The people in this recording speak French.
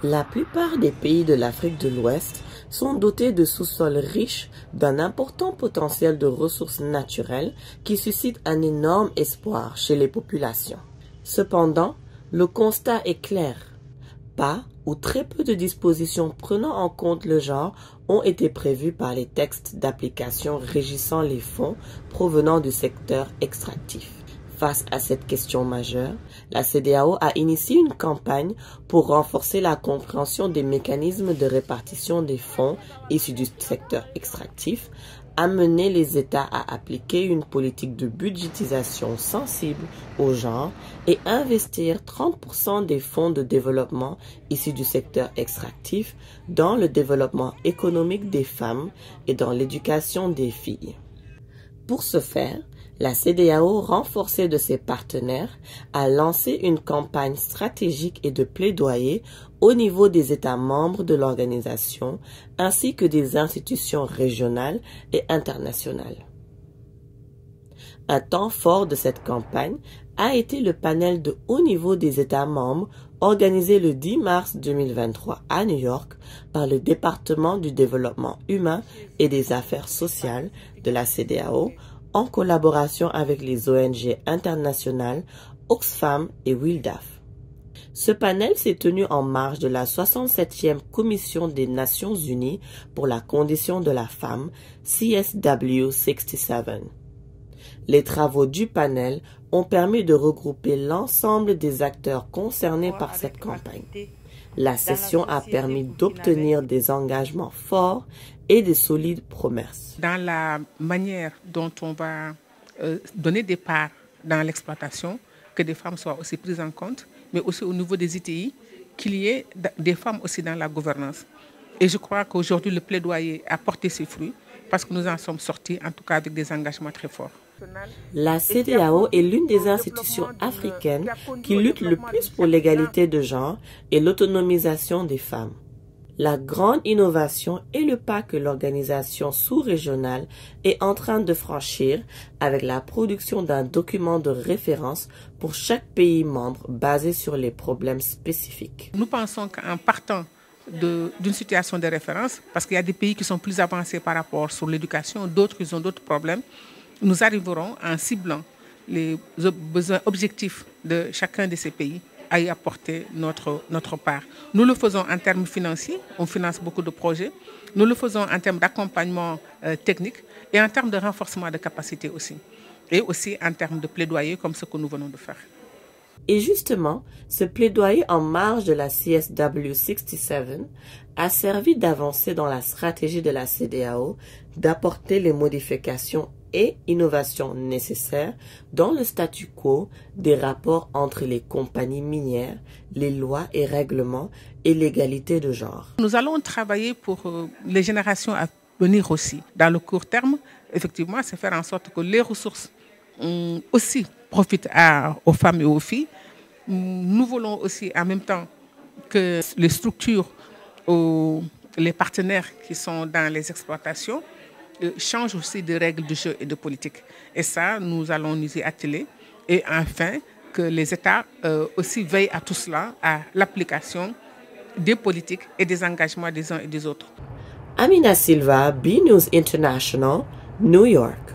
La plupart des pays de l'Afrique de l'Ouest sont dotés de sous-sols riches d'un important potentiel de ressources naturelles qui suscite un énorme espoir chez les populations. Cependant, le constat est clair. Pas ou très peu de dispositions prenant en compte le genre ont été prévues par les textes d'application régissant les fonds provenant du secteur extractif. Face à cette question majeure, la CEDEAO a initié une campagne pour renforcer la compréhension des mécanismes de répartition des fonds issus du secteur extractif, amener les États à appliquer une politique de budgétisation sensible au genre et investir 30% des fonds de développement issus du secteur extractif dans le développement économique des femmes et dans l'éducation des filles. Pour ce faire, la CEDEAO, renforcée de ses partenaires, a lancé une campagne stratégique et de plaidoyer au niveau des États membres de l'organisation ainsi que des institutions régionales et internationales. Un temps fort de cette campagne a été le panel de haut niveau des États membres organisé le 10 mars 2023 à New York par le département du développement humain et des affaires sociales de la CEDEAO en collaboration avec les ONG internationales Oxfam et WILDAF. Ce panel s'est tenu en marge de la 67e Commission des Nations Unies pour la condition de la femme, CSW 67. Les travaux du panel ont permis de regrouper l'ensemble des acteurs concernés par cette campagne. La session a permis d'obtenir des engagements forts et de solides promesses. Dans la manière dont on va donner des parts dans l'exploitation, que des femmes soient aussi prises en compte, mais aussi au niveau des ITI, qu'il y ait des femmes aussi dans la gouvernance. Et je crois qu'aujourd'hui, le plaidoyer a porté ses fruits parce que nous en sommes sortis, en tout cas avec des engagements très forts. La CEDEAO est l'une des institutions africaines qui lutte le plus pour l'égalité de genre et l'autonomisation des femmes. La grande innovation est le pas que l'organisation sous-régionale est en train de franchir avec la production d'un document de référence pour chaque pays membre basé sur les problèmes spécifiques. Nous pensons qu'en partant d'une situation de référence, parce qu'il y a des pays qui sont plus avancés par rapport sur l'éducation, d'autres qui ont d'autres problèmes, nous arriverons en ciblant les besoins objectifs de chacun de ces pays à y apporter notre part. Nous le faisons en termes financiers, on finance beaucoup de projets. Nous le faisons en termes d'accompagnement technique et en termes de renforcement de capacités aussi. Et aussi en termes de plaidoyer comme ce que nous venons de faire. Et justement, ce plaidoyer en marge de la CSW 67 a servi d'avancer dans la stratégie de la CEDEAO d'apporter les modifications et innovations nécessaires dans le statu quo des rapports entre les compagnies minières, les lois et règlements et l'égalité de genre. Nous allons travailler pour les générations à venir aussi. Dans le court terme, effectivement, c'est faire en sorte que les ressources aussi profitent aux femmes et aux filles. Nous voulons aussi en même temps que les structures, les partenaires qui sont dans les exploitations changent aussi de règles de jeu et de politique. Et ça, nous allons nous y atteler. Et enfin, que les États aussi veillent à tout cela, à l'application des politiques et des engagements des uns et des autres. Amina Silva, B News International, New York.